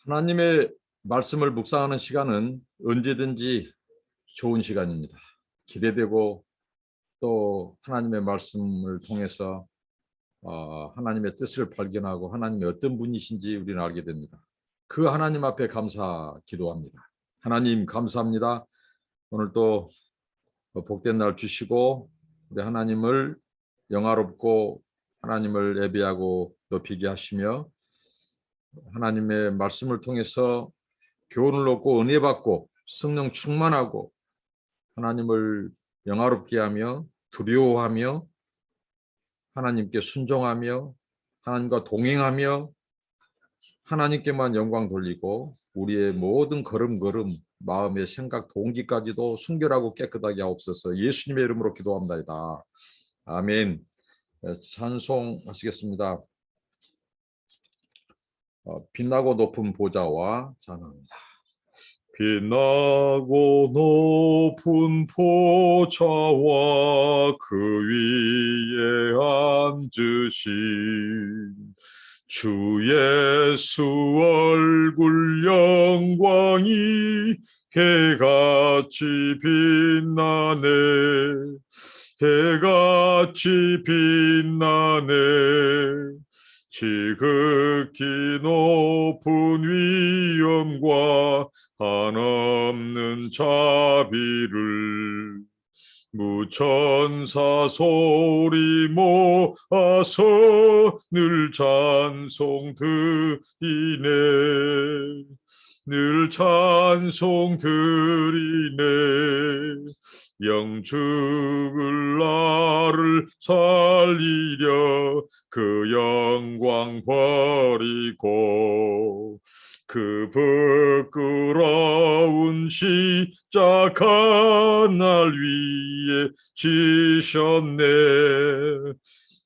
하나님의 말씀을 묵상하는 시간은 언제든지 좋은 시간입니다. 기대되고 또 하나님의 말씀을 통해서 하나님의 뜻을 발견하고 하나님이 어떤 분이신지 우리는 알게 됩니다. 그 하나님 앞에 감사 기도합니다. 하나님 감사합니다. 오늘 또 복된 날 주시고 우리 하나님을 영화롭고 하나님을 예배하고 높이게 하시며 하나님의 말씀을 통해서 교훈을 얻고 은혜 받고 성령 충만하고 하나님을 영화롭게 하며 두려워하며 하나님께 순종하며 하나님과 동행하며 하나님께만 영광 돌리고 우리의 모든 걸음걸음 마음의 생각 동기까지도 순결하고 깨끗하게 하옵소서. 예수님의 이름으로 기도합니다. 아멘. 찬송하시겠습니다. 빛나고 높은 보좌와 찬양합니다. 빛나고 높은 보좌와 그 위에 앉으신 주 예수 얼굴 영광이 해같이 빛나네. 해같이 빛나네. 지극히 높은 위엄과 한없는 자비를 무천사 소리 모아서 늘 찬송 드리네. 늘 찬송 드리네. 영죽을 나를 살리려 그 영광 버리고 그 부끄러운 십자가 날 위에 지셨네.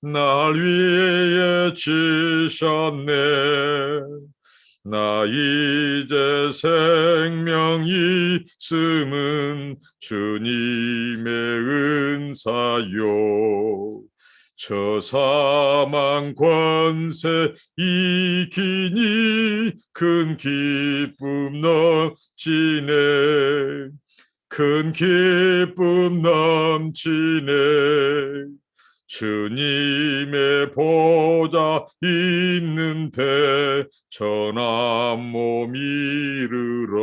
날 위에 지셨네. 나 이제 생명 있음은 주님의 은사요. 저 사망 권세 이기니 큰 기쁨 넘치네. 큰 기쁨 넘치네. 주님의 보좌 있는데 전한 몸 이르러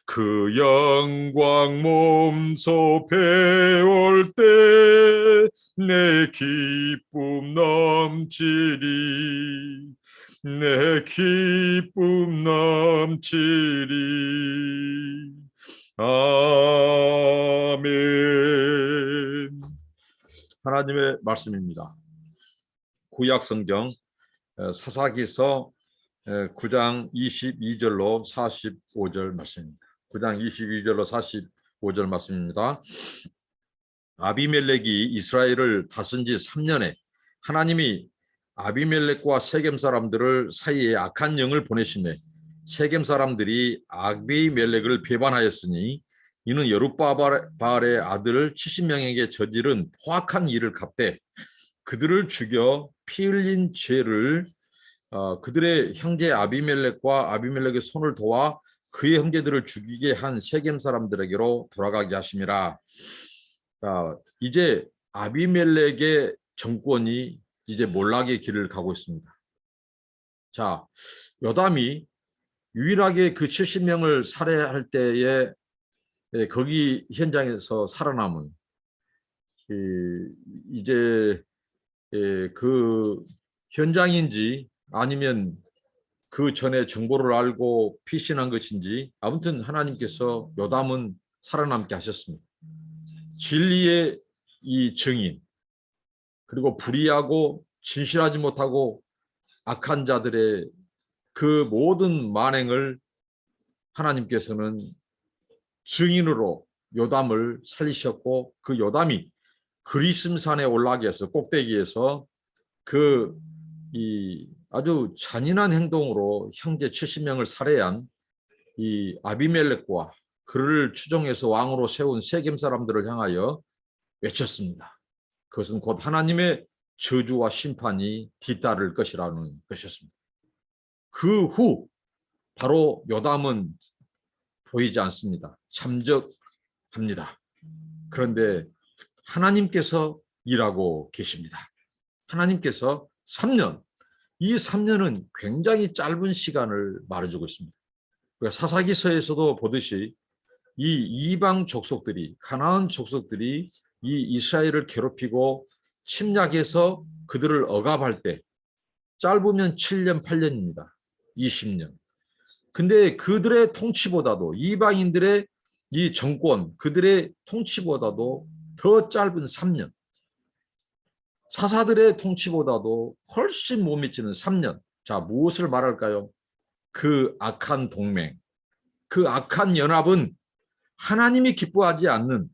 그 영광 몸소 배울 때 내 기쁨 넘치리. 내 기쁨 넘치리. 아멘. 하나님의 말씀입니다. 구약 성경 사사기서 9장 22절로 45절 말씀입니다. 9장 22절로 45절 말씀입니다. 아비멜렉이 이스라엘을 다스린 지 3년에 하나님이 아비멜렉과 세겜 사람들을 사이에 악한 영을 보내시매 세겜 사람들이 아비멜렉을 배반하였으니 이는 여룻바알의 아들 70명에게 저지른 포악한 일을 갚되 그들을 죽여 피 흘린 죄를 그들의 형제 아비멜렉과 아비멜렉의 손을 도와 그의 형제들을 죽이게 한 세겜 사람들에게로 돌아가게 하심이라. 이제 아비멜렉의 정권이 이제 몰락의 길을 가고 있습니다. 자, 요담이 유일하게 그 70명을 살해할 때에 거기 현장에서 살아남은 이제 그 현장인지 아니면 그 전에 정보를 알고 피신한 것인지 아무튼 하나님께서 요담은 살아남게 하셨습니다. 진리의 이 증인 그리고 불의하고 진실하지 못하고 악한 자들의 그 모든 만행을 하나님께서는 증인으로 요담을 살리셨고 그 요담이 그리심산에 올라가게 해서 꼭대기에서 이 아주 잔인한 행동으로 형제 70명을 살해한 이 아비멜렉과 그를 추종해서 왕으로 세운 세겜 사람들을 향하여 외쳤습니다. 그것은 곧 하나님의 저주와 심판이 뒤따를 것이라는 것이었습니다. 그 후 바로 요담은 보이지 않습니다. 잠적합니다. 그런데 하나님께서 일하고 계십니다. 하나님께서 3년, 이 3년은 굉장히 짧은 시간을 말해주고 있습니다. 사사기서에서도 보듯이 이 이방 족속들이, 가나안 족속들이 이 이스라엘을 괴롭히고 침략해서 그들을 억압할 때 짧으면 7년, 8년입니다. 20년. 근데 그들의 통치보다도, 이방인들의 이 정권, 그들의 통치보다도 더 짧은 3년. 사사들의 통치보다도 훨씬 못 미치는 3년. 자, 무엇을 말할까요? 그 악한 동맹, 그 악한 연합은 하나님이 기뻐하지 않는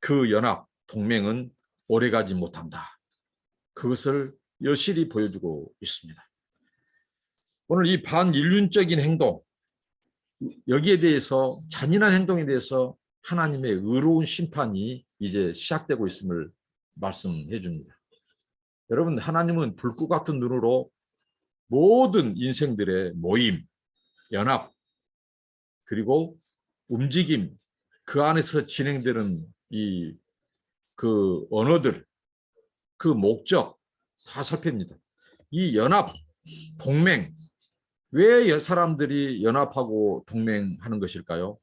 그 연합, 동맹은 오래가지 못한다. 그것을 여실히 보여주고 있습니다. 오늘 이 반인륜적인 행동, 여기에 대해서, 잔인한 행동에 대해서 하나님의 의로운 심판이 이제 시작되고 있음을 말씀해 줍니다. 여러분, 하나님은 불꽃 같은 눈으로 모든 인생들의 모임, 연합, 그리고 움직임, 그 안에서 진행되는 그 언어들, 그 목적 다 살핍니다. 이 연합, 동맹, 왜 사람들이 연합하고 동맹하는 것일까요?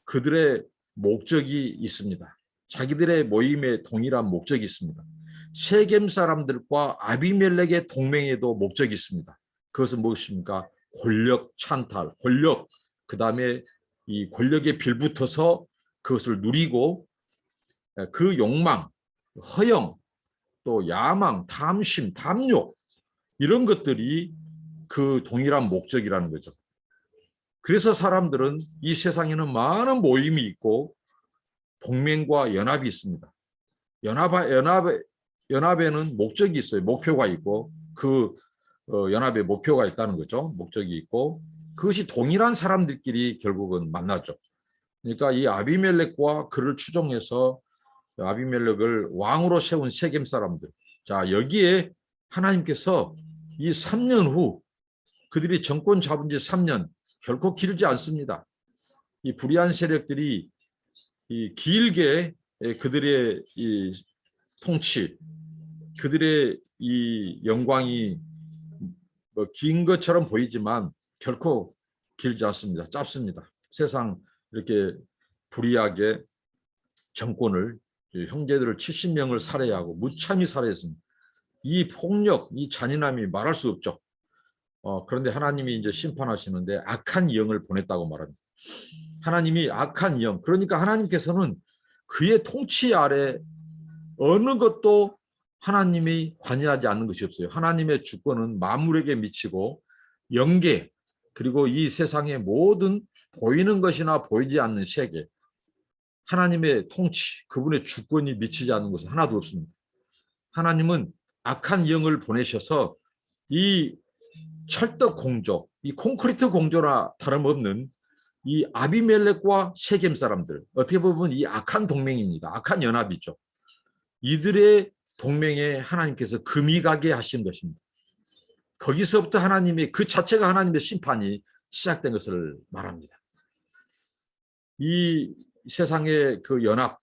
그들의 목적이 있습니다. 자기들의 모임에 동일한 목적이 있습니다. 세겜 사람들과 아비멜렉의 동맹에도 목적이 있습니다. 그것은 무엇입니까? 권력 찬탈, 권력, 그 다음에 이 권력에 빌붙어서 그것을 누리고 그 욕망, 허영, 또 야망, 탐심, 탐욕, 이런 것들이 그 동일한 목적이라는 거죠. 그래서 사람들은 이 세상에는 많은 모임이 있고 동맹과 연합이 있습니다. 연합에는 목적이 있어요. 목표가 있고 그 연합의 목표가 있다는 거죠. 목적이 있고 그것이 동일한 사람들끼리 결국은 만나죠. 그러니까 이 아비멜렉과 그를 추종해서 아비멜렉을 왕으로 세운 세겜 사람들. 자, 여기에 하나님께서 이 3년 후 그들이 정권 잡은 지 3년 결코 길지 않습니다. 이 불의한 세력들이 이 길게 그들의 이 통치, 그들의 이 영광이 긴 것처럼 보이지만 결코 길지 않습니다. 짧습니다. 세상 이렇게 불의하게 정권을, 형제들을 70명을 살해하고 무참히 살해했습니다. 이 폭력, 이 잔인함이 말할 수 없죠. 그런데 하나님이 이제 심판하시는데 악한 영을 보냈다고 말합니다. 하나님이 악한 영, 그러니까 하나님께서는 그의 통치 아래 어느 것도 하나님이 관여하지 않는 것이 없어요. 하나님의 주권은 만물에게 미치고 영계, 그리고 이 세상의 모든 보이는 것이나 보이지 않는 세계, 하나님의 통치, 그분의 주권이 미치지 않는 것은 하나도 없습니다. 하나님은 악한 영을 보내셔서 이 철떡 공조, 이 콘크리트 공조나 다름없는 이 아비멜렉과 세겜 사람들, 어떻게 보면 이 악한 동맹입니다. 악한 연합이죠. 이들의 동맹에 하나님께서 금이 가게 하신 것입니다. 거기서부터 하나님이, 그 자체가 하나님의 심판이 시작된 것을 말합니다. 이 세상의 그 연합,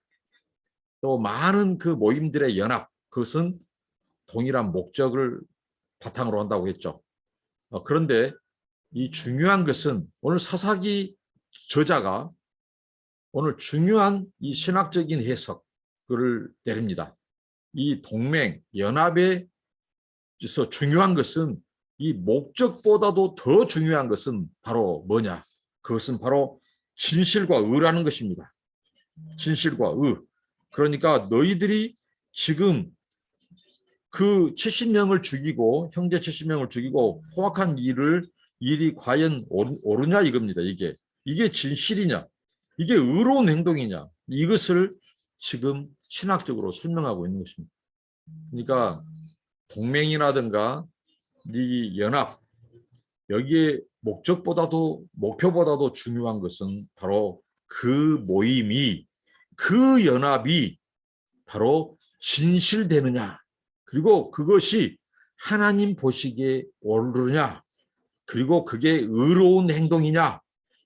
또 많은 그 모임들의 연합, 그것은 동일한 목적을 바탕으로 한다고 했죠. 그런데 이 중요한 것은 오늘 사사기 저자가 오늘 중요한 이 신학적인 해석을 내립니다. 이 동맹, 연합에서 중요한 것은 이 목적보다도 더 중요한 것은 바로 뭐냐? 그것은 바로 진실과 의라는 것입니다. 진실과 의. 그러니까 너희들이 지금 그 70명을 죽이고, 형제 70명을 죽이고 포악한 일이 과연 옳으냐 이겁니다. 이게 진실이냐, 이게 의로운 행동이냐, 이것을 지금 신학적으로 설명하고 있는 것입니다. 그러니까 동맹이라든가 이 연합, 여기에 목표보다도 중요한 것은 바로 그 모임이, 그 연합이 바로 진실되느냐, 그리고 그것이 하나님 보시기에 옳으냐, 그리고 그게 의로운 행동이냐,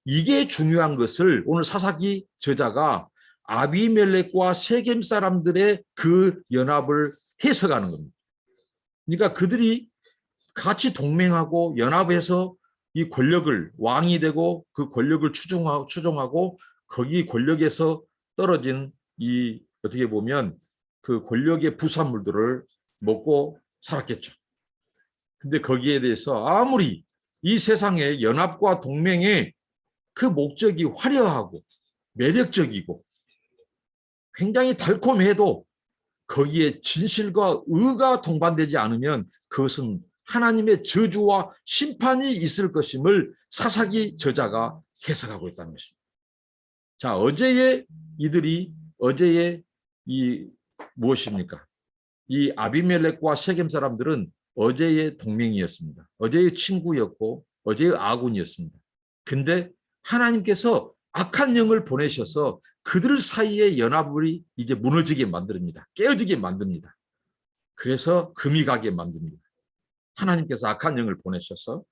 이게 중요한 것을 오늘 사사기 저자가 아비멜렉과 세겜 사람들의 그 연합을 해석하는 겁니다. 그러니까 그들이 같이 동맹하고 연합해서 이 권력을, 왕이 되고 그 권력을 추종하고 거기 권력에서 떨어진 이 어떻게 보면 그 권력의 부산물들을 먹고 살았겠죠. 근데 거기에 대해서 아무리 이 세상의 연합과 동맹의 그 목적이 화려하고 매력적이고 굉장히 달콤해도 거기에 진실과 의가 동반되지 않으면 그것은 하나님의 저주와 심판이 있을 것임을 사사기 저자가 해석하고 있다는 것입니다. 자, 어제의 이 무엇입니까? 이 아비멜렉과 세겜 사람들은 어제의 동맹이었습니다. 어제의 친구였고 어제의 아군이었습니다. 근데 하나님께서 악한 영을 보내셔서 그들 사이의 연합이 이제 무너지게 만듭니다. 깨어지게 만듭니다. 그래서 금이 가게 만듭니다. 하나님께서 악한 영을 보내셔서.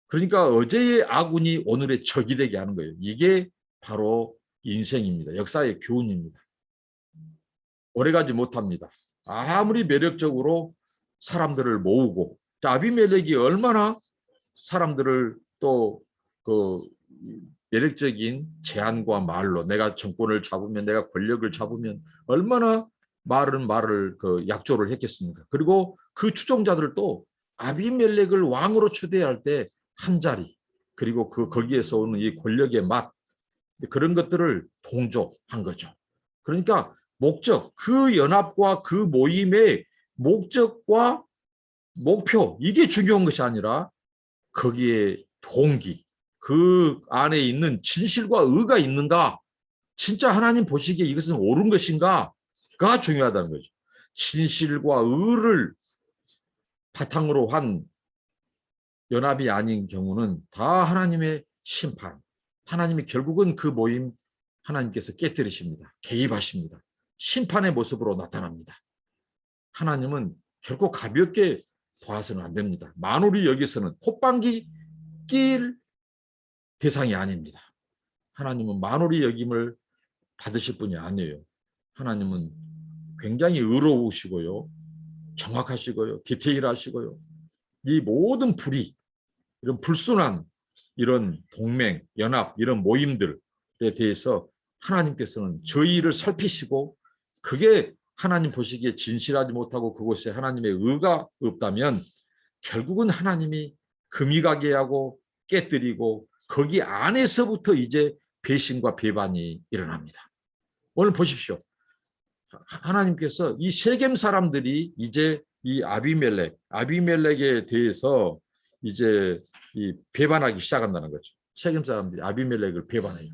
그러니까 어제의 아군이 오늘의 적이 되게 하는 거예요. 이게 바로 인생입니다. 역사의 교훈입니다. 오래가지 못합니다. 아무리 매력적으로 사람들을 모으고, 아비멜렉이 얼마나 사람들을 또 그 매력적인 제안과 말로 내가 정권을 잡으면, 내가 권력을 잡으면 얼마나 말을 그 약조를 했겠습니까? 그리고 그 추종자들도 아비멜렉을 왕으로 추대할 때 한 자리, 그리고 거기에서 오는 이 권력의 맛, 그런 것들을 동조한 거죠. 그러니까 목적, 그 연합과 그 모임의 목적과 목표, 이게 중요한 것이 아니라 거기에 동기, 그 안에 있는 진실과 의가 있는가, 진짜 하나님 보시기에 이것은 옳은 것인가가 중요하다는 거죠. 진실과 의를 바탕으로 한 연합이 아닌 경우는 다 하나님의 심판, 하나님이 결국은 그 모임 하나님께서 깨뜨리십니다. 개입하십니다. 심판의 모습으로 나타납니다. 하나님은 결코 가볍게 봐서는 안 됩니다. 만우리 여기서는 콧방귀 낄 대상이 아닙니다. 하나님은 만우리 여김을 받으실 분이 아니에요. 하나님은 굉장히 의로우시고요, 정확하시고요, 디테일하시고요. 이 모든 불의, 이런 불순한 이런 동맹, 연합, 이런 모임들에 대해서 하나님께서는 저희를 살피시고, 그게 하나님 보시기에 진실하지 못하고 그곳에 하나님의 의가 없다면 결국은 하나님이 금이 가게 하고 깨뜨리고 거기 안에서부터 이제 배신과 배반이 일어납니다. 오늘 보십시오. 하나님께서 이 세겜 사람들이 이제 이 아비멜렉에 대해서 이제 이 배반하기 시작한다는 거죠. 세겜 사람들이 아비멜렉을 배반해요.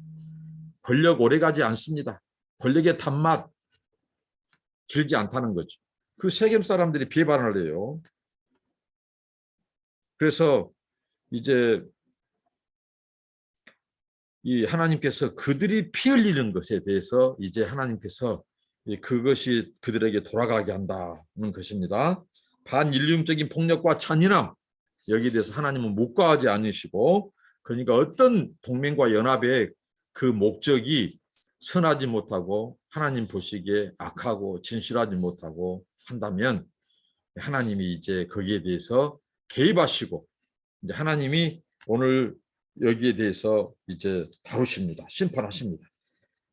권력 오래가지 않습니다. 권력의 단맛 길지 않다는 거죠. 그 세겜 사람들이 배반을 해요. 그래서 이제 이 하나님께서 그들이 피 흘리는 것에 대해서 이제 하나님께서 그것이 그들에게 돌아가게 한다는 것입니다. 반인륜적인 폭력과 잔인함, 여기에 대해서 하나님은 묵과하지 않으시고, 그러니까 어떤 동맹과 연합의 그 목적이 선하지 못하고 하나님 보시기에 악하고 진실하지 못하고 한다면 하나님이 이제 거기에 대해서 개입하시고, 이제 하나님이 오늘 여기에 대해서 이제 다루십니다. 심판하십니다.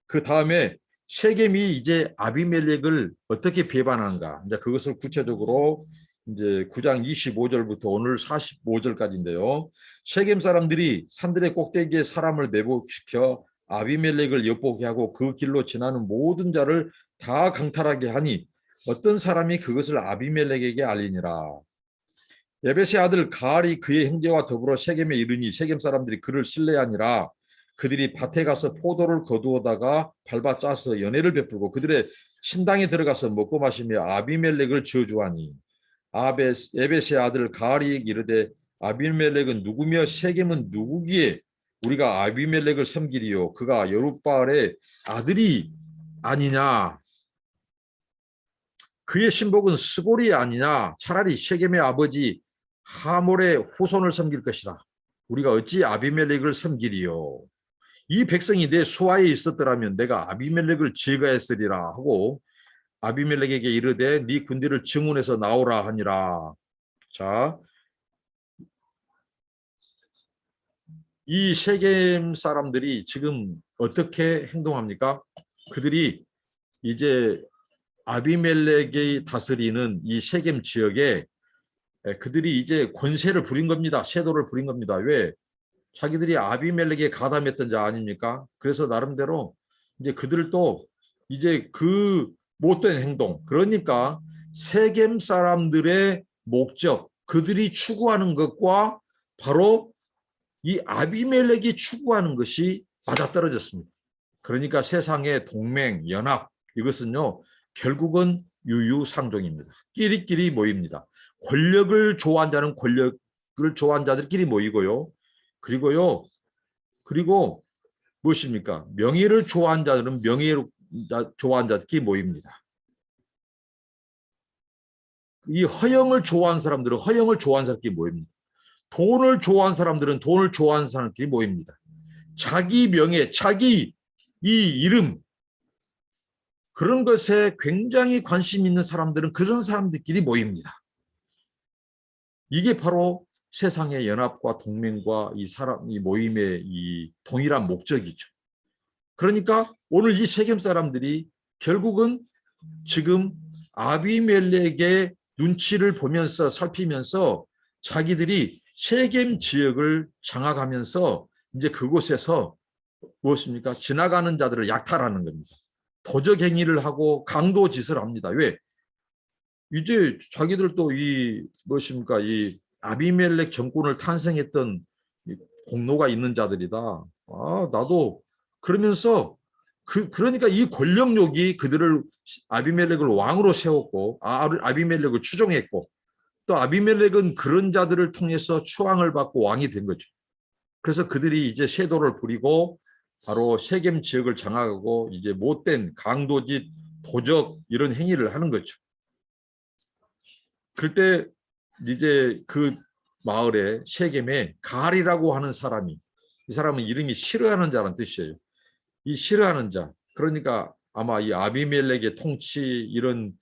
그 다음에 세겜이 이제 아비멜렉을 어떻게 배반하는가, 이제 그것을 구체적으로 이제 9장 25절부터 오늘 45절까지인데요. 세겜 사람들이 산들의 꼭대기에 사람을 매복시켜 아비멜렉을 엿보게 하고 그 길로 지나는 모든 자를 다 강탈하게 하니 어떤 사람이 그것을 아비멜렉에게 알리니라. 야벳의 아들 가알이 그의 형제와 더불어 세겜에 이르니 세겜 사람들이 그를 신뢰하니라. 그들이 밭에 가서 포도를 거두어다가 밟아 짜서 연회를 베풀고 그들의 신당에 들어가서 먹고 마시며 아비멜렉을 저주하니, 야벳의 아들 가알이 이르되 아비멜렉은 누구며 세겜은 누구기에 우리가 아비멜렉을 섬기리요, 그가 여룻바알의 아들이 아니냐. 그의 신복은 스골이 아니냐 차라리 셰겜의 아버지 하몰의 후손을 섬길 것이라. 우리가 어찌 아비멜렉을 섬기리요. 이 백성이 내 수하에 있었더라면 내가 아비멜렉을 제거했으리라 하고 아비멜렉에게 이르되 네 군대를 증원해서 나오라 하니라. 자, 이 셰겜 사람들이 지금 어떻게 행동합니까? 그들이 이제 아비멜렉이 다스리는 이 셰겜 지역에 그들이 이제 권세를 부린 겁니다. 섀도를 부린 겁니다. 왜? 자기들이 아비멜렉에 가담했던 자 아닙니까? 그래서 나름대로 이제 그들도 이제 그 못된 행동, 그러니까 세겜 사람들의 목적, 그들이 추구하는 것과 바로 이 아비멜렉이 추구하는 것이 맞아떨어졌습니다. 그러니까 세상의 동맹, 연합, 이것은요 결국은 유유상종입니다. 끼리끼리 모입니다. 권력을 좋아하는 자는 권력을 좋아하는 자들끼리 모이고요. 그리고 무엇입니까? 명예를 좋아하는 자들은 명예를 좋아하는 자들끼리 모입니다. 이 허영을 좋아하는 사람들은 허영을 좋아하는 사람끼리 모입니다. 돈을 좋아하는 사람들은 돈을 좋아하는 사람끼리 모입니다. 자기 명예, 자기 이 이름, 그런 것에 굉장히 관심 있는 사람들은 그런 사람들끼리 모입니다. 이게 바로 세상의 연합과 동맹과 이 모임의 이 동일한 목적이죠. 그러니까 오늘 이 세겜 사람들이 결국은 지금 아비멜렉의 눈치를 보면서 살피면서 자기들이 세겜 지역을 장악하면서 이제 그곳에서 무엇입니까? 지나가는 자들을 약탈하는 겁니다. 도적 행위를 하고 강도 짓을 합니다. 왜? 이제 자기들도 이 무엇입니까? 이 아비멜렉 정권을 탄생했던 공로가 있는 자들이다. 아, 나도 그러면서 그러니까 이 권력욕이 그들을 아비멜렉을 왕으로 세웠고 아비멜렉을 추종했고 또 아비멜렉은 그런 자들을 통해서 추앙을 받고 왕이 된 거죠. 그래서 그들이 이제 섀도를 부리고 바로 세겜 지역을 장악하고 이제 못된 강도짓, 도적 이런 행위를 하는 거죠. 그때 이제 그 마을에 세겜에 갈이라고 하는 사람이, 이 사람은 이름이 싫어하는 자라는 뜻이에요. 이 싫어하는 자, 그러니까 아마 이 아비멜렉의 통치 이런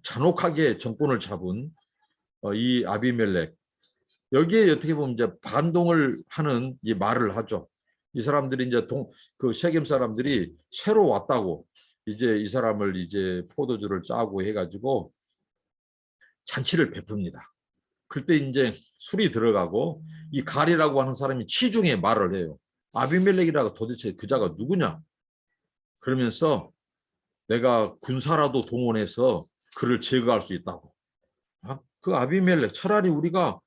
잔혹하게 정권을 잡은 이 아비멜렉, 여기에 어떻게 보면 이제 반동을 하는 이 말을 하죠. 이 사람들이 이제 그 세겜 사람들이 새로 왔다고 이제 이 사람을 이제 포도주를 짜고 해가지고 잔치를 베풉니다. 그때 이제 술이 들어가고 이 갈이라고 하는 사람이 치중에 말을 해요. 아비멜렉이라고 도대체 그 자가 누구냐? 그러면서 내가 군사라도 동원해서 그를 제거할 수 있다고. 그 아비멜렉 차라리 우리가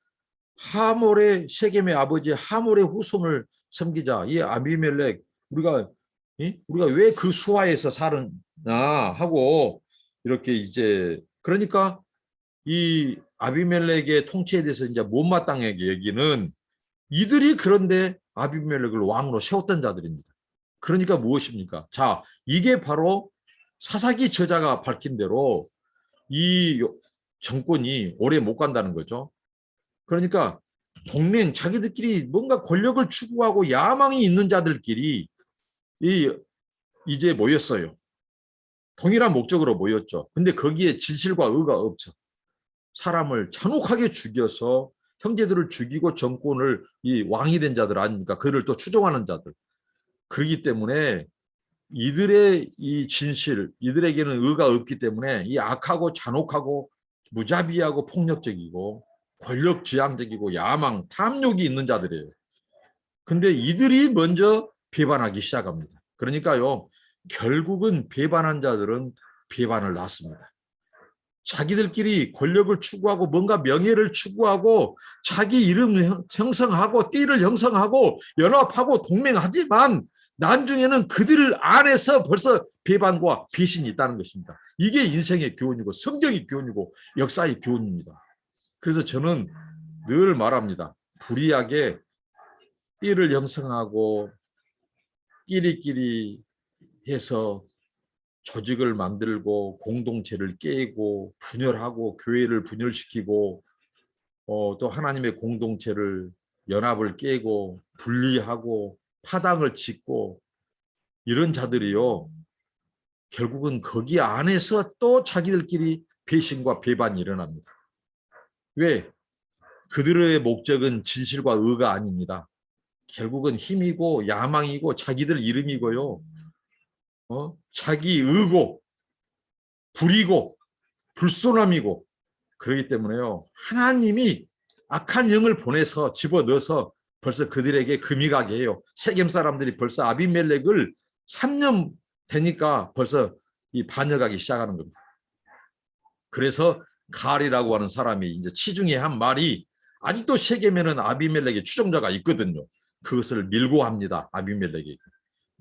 하몰의 세겜의 아버지 하몰의 후손을 섬기자. 이 아비멜렉 우리가 왜 그 수하에서 사느냐 하고 이렇게 이제 그러니까 이 아비멜렉의 통치에 대해서 이제 못마땅하게 여기는 이들이 그런데 아비멜렉을 왕으로 세웠던 자들입니다. 그러니까 무엇입니까? 자, 이게 바로 사사기 저자가 밝힌 대로 이 정권이 오래 못 간다는 거죠. 그러니까 동맹, 자기들끼리 뭔가 권력을 추구하고 야망이 있는 자들끼리 이제 모였어요. 동일한 목적으로 모였죠. 근데 거기에 진실과 의가 없죠. 사람을 잔혹하게 죽여서 형제들을 죽이고 정권을 이 왕이 된 자들 아닙니까? 그를 또 추종하는 자들. 그렇기 때문에 이들의 이 진실, 이들에게는 의가 없기 때문에 이 악하고 잔혹하고 무자비하고 폭력적이고 권력지향적이고 야망, 탐욕이 있는 자들이에요. 근데 이들이 먼저 배반하기 시작합니다. 그러니까요, 결국은 배반한 자들은 배반을 낳습니다. 자기들끼리 권력을 추구하고 뭔가 명예를 추구하고 자기 이름 형성하고 띠를 형성하고 연합하고 동맹하지만 나중에는 그들 안에서 벌써 배반과 배신이 있다는 것입니다. 이게 인생의 교훈이고 성경의 교훈이고 역사의 교훈입니다. 그래서 저는 늘 말합니다. 불의하게 띠를 형성하고 끼리끼리 해서 조직을 만들고 공동체를 깨고 분열하고 교회를 분열시키고 또 하나님의 공동체를 연합을 깨고 분리하고 파당을 짓고 이런 자들이요. 결국은 거기 안에서 또 자기들끼리 배신과 배반이 일어납니다. 왜? 그들의 목적은 진실과 의가 아닙니다. 결국은 힘이고 야망이고 자기들 이름이고요. 자기 의고 불이고 불손함이고 그렇기 때문에요. 하나님이 악한 영을 보내서 집어넣어서 벌써 그들에게 금이 가게 해요. 세겜 사람들이 벌써 아비멜렉을 3년 되니까 벌써 이 반역하기 시작하는 겁니다. 그래서 갈이라고 하는 사람이 이제 치중에 한 말이 아직도 세겜에는 아비멜렉의 추종자가 있거든요. 그것을 밀고 합니다. 아비멜렉이.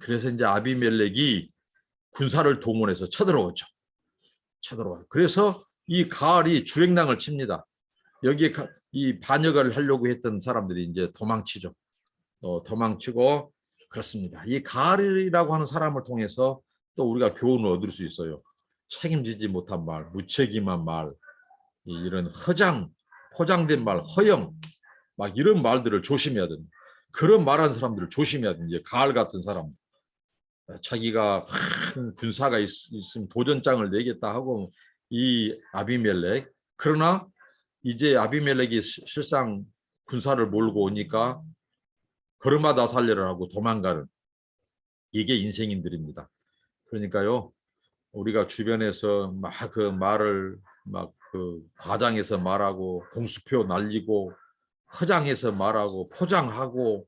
그래서 이제 아비멜렉이 군사를 동원해서 쳐들어오죠. 쳐들어와요. 그래서 이 가알이 주행랑을 칩니다. 여기에 이 반역을 하려고 했던 사람들이 이제 도망치죠. 도망치고 그렇습니다. 이 가알이라고 하는 사람을 통해서 또 우리가 교훈을 얻을 수 있어요. 책임지지 못한 말, 무책임한 말, 이런 포장된 말, 허영, 막 이런 말들을 조심해야 됩니다. 그런 말하는 사람들을 조심해야 됩니다. 가알 같은 사람. 자기가 큰 군사가 있으면 도전장을 내겠다 하고 이 아비멜렉. 그러나 이제 아비멜렉이 실상 군사를 몰고 오니까 걸음마다 살려를 하고 도망가는 이게 인생인들입니다. 그러니까요. 우리가 주변에서 막 그 말을 막 그 과장해서 말하고 공수표 날리고 허장해서 말하고 포장하고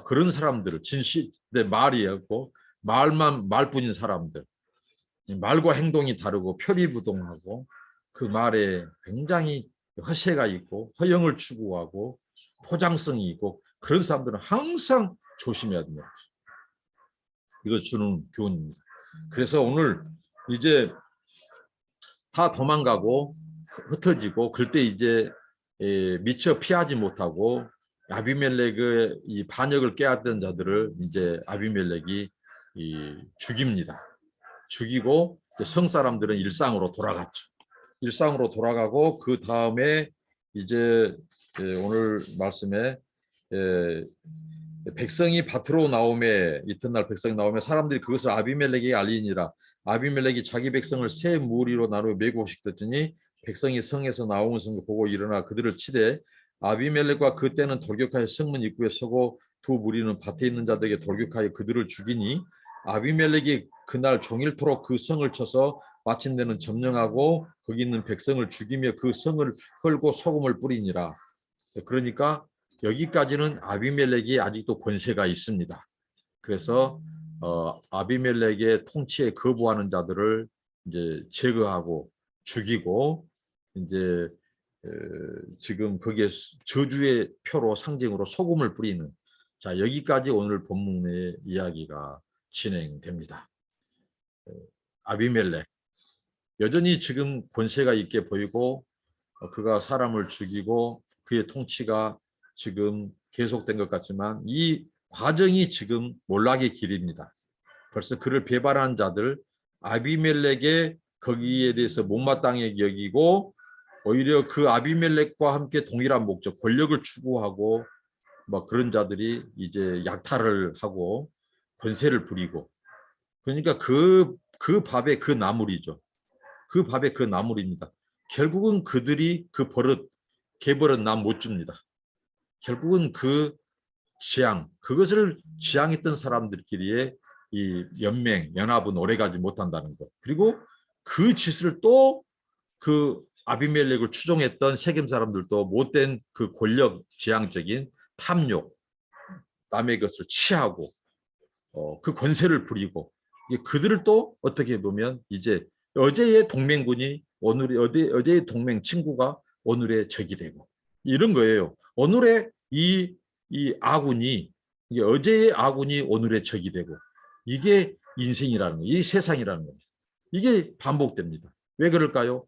그런 사람들을 진실의 말이었고 말뿐인 사람들 말과 행동이 다르고 표리부동하고 그 말에 굉장히 허세가 있고 허영을 추구하고 포장성이 있고 그런 사람들은 항상 조심해야 됩니다. 이거 주는 교훈입니다. 그래서 오늘 이제 다 도망가고 흩어지고 그때 이제 미처 피하지 못하고 아비멜렉의 이 반역을 깨웠던 자들을 이제 아비멜렉이 죽입니다. 죽이고 성 사람들은 일상으로 돌아갔죠. 일상으로 돌아가고 그 다음에 이제 오늘 말씀에 백성이 밭으로 나오매 이튿날 백성이 나오매 사람들이 그것을 아비멜렉에게 알리니라. 아비멜렉이 자기 백성을 세 무리로 나누어 매국시켰더니 백성이 성에서 나오는 것을 보고 일어나 그들을 치되 아비멜렉과 그때는 돌격하여 성문 입구에 서고 두 무리는 밭에 있는 자들에게 돌격하여 그들을 죽이니 아비멜렉이 그날 종일토록 그 성을 쳐서 마침내는 점령하고 거기 있는 백성을 죽이며 그 성을 헐고 소금을 뿌리니라. 그러니까 여기까지는 아비멜렉이 아직도 권세가 있습니다. 그래서 아비멜렉의 통치에 거부하는 자들을 이제 제거하고 죽이고 이제 지금 거기에 저주의 표로 상징으로 소금을 뿌리는 자 여기까지 오늘 본문의 이야기가 진행됩니다. 아비멜렉 여전히 지금 권세가 있게 보이고 그가 사람을 죽이고 그의 통치가 지금 계속된 것 같지만 이 과정이 지금 몰락의 길입니다. 벌써 그를 배반한 자들 아비멜렉의 거기에 대해서 못마땅하게 여기고 오히려 그 아비멜렉과 함께 동일한 목적 권력을 추구하고 뭐 그런 자들이 이제 약탈을 하고 권세를 부리고 그러니까 그 밥에 그 나물이죠. 그 밥에 그 나물입니다. 결국은 그들이 그 버릇 개버릇 남 못 줍니다. 결국은 그 지향 그것을 지향했던 사람들끼리의 이 연합은 오래가지 못한다는 것. 그리고 그 짓을 또 그 아비멜렉을 추종했던 세겜 사람들도 못된 그 권력 지향적인 탐욕, 남의 것을 취하고 그 권세를 부리고 그들을 또 어떻게 보면 이제 어제의 동맹군이 어제의 동맹 친구가 오늘의 적이 되고 이런 거예요. 오늘의 이 아군이 어제의 아군이 오늘의 적이 되고 이게 인생이라는 거예요. 이 세상이라는 겁니다. 이게 반복됩니다. 왜 그럴까요?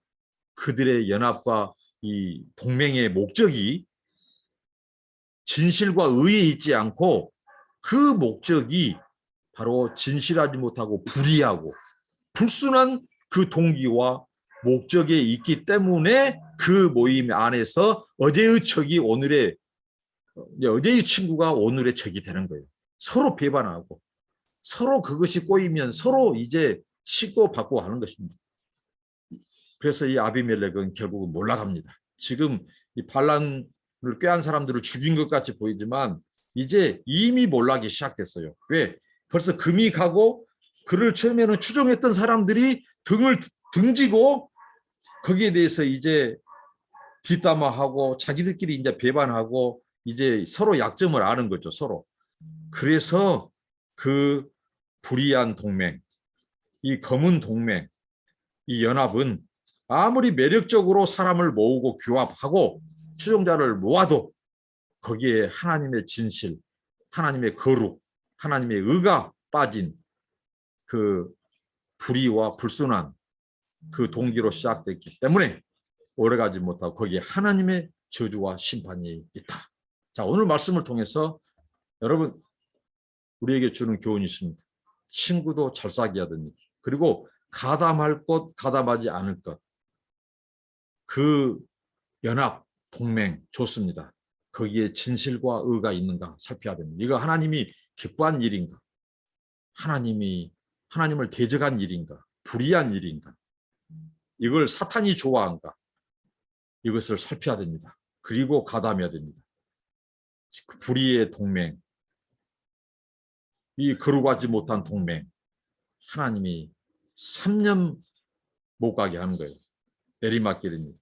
그들의 연합과 이 동맹의 목적이 진실과 의에 있지 않고 그 목적이 바로 진실하지 못하고 불의하고 불순한 그 동기와 목적에 있기 때문에 그 모임 안에서 어제의 적이 오늘의 어제의 친구가 오늘의 적이 되는 거예요. 서로 배반하고 서로 그것이 꼬이면 서로 이제 치고 받고 하는 것입니다. 그래서 이 아비멜렉은 결국은 몰락합니다. 지금 이 반란을 꾀한 사람들을 죽인 것 같이 보이지만 이제 이미 몰락이 시작됐어요. 왜? 벌써 금이 가고 그를 처음에는 추종했던 사람들이 등을 등지고 거기에 대해서 이제 뒷담화하고 자기들끼리 이제 배반하고 이제 서로 약점을 아는 거죠, 서로. 그래서 그 불의한 동맹, 이 검은 동맹, 이 연합은 아무리 매력적으로 사람을 모으고 규합하고 추종자를 모아도 거기에 하나님의 진실, 하나님의 거룩, 하나님의 의가 빠진 그 불의와 불순한 그 동기로 시작됐기 때문에 오래가지 못하고 거기에 하나님의 저주와 심판이 있다. 자, 오늘 말씀을 통해서 여러분 우리에게 주는 교훈이 있습니다. 친구도 잘 사귀어야 됩니다. 그리고 가담할 것, 가담하지 않을 것. 그 연합, 동맹 좋습니다. 거기에 진실과 의가 있는가 살펴야 됩니다. 이거 하나님이 기뻐한 일인가? 하나님을 대적한 일인가? 불의한 일인가? 이걸 사탄이 좋아한가? 이것을 살펴야 됩니다. 그리고 가담해야 됩니다. 그 불의의 동맹, 이 거룩하지 못한 동맹, 하나님이 3년 못 가게 하는 거예요. 내리막길입니다.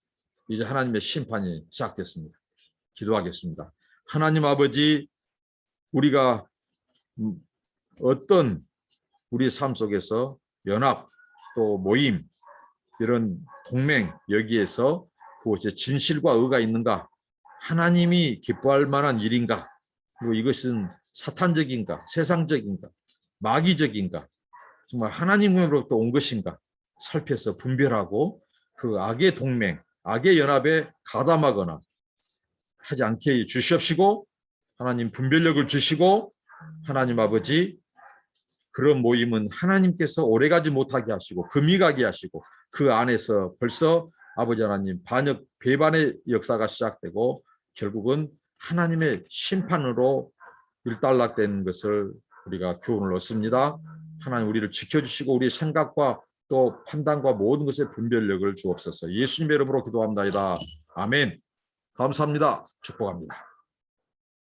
이제 하나님의 심판이 시작됐습니다. 기도하겠습니다. 하나님 아버지, 우리가 어떤 우리 삶 속에서 연합 또 모임 이런 동맹 여기에서 그것에 진실과 의가 있는가? 하나님이 기뻐할 만한 일인가? 그리고 이것은 사탄적인가? 세상적인가? 마귀적인가? 정말 하나님으로부터 온 것인가? 살펴서 분별하고 그 악의 동맹, 악의 연합에 가담하거나 하지 않게 주시옵시고 하나님 분별력을 주시고 하나님 아버지 그런 모임은 하나님께서 오래가지 못하게 하시고 금이 가게 하시고 그 안에서 벌써 아버지 하나님 반역 배반의 역사가 시작되고 결국은 하나님의 심판으로 일단락된 것을 우리가 교훈을 얻습니다. 하나님 우리를 지켜주시고 우리 생각과 또 판단과 모든 것의 분별력을 주옵소서. 예수님의 이름으로 기도합니다. 아멘. 감사합니다. 축복합니다.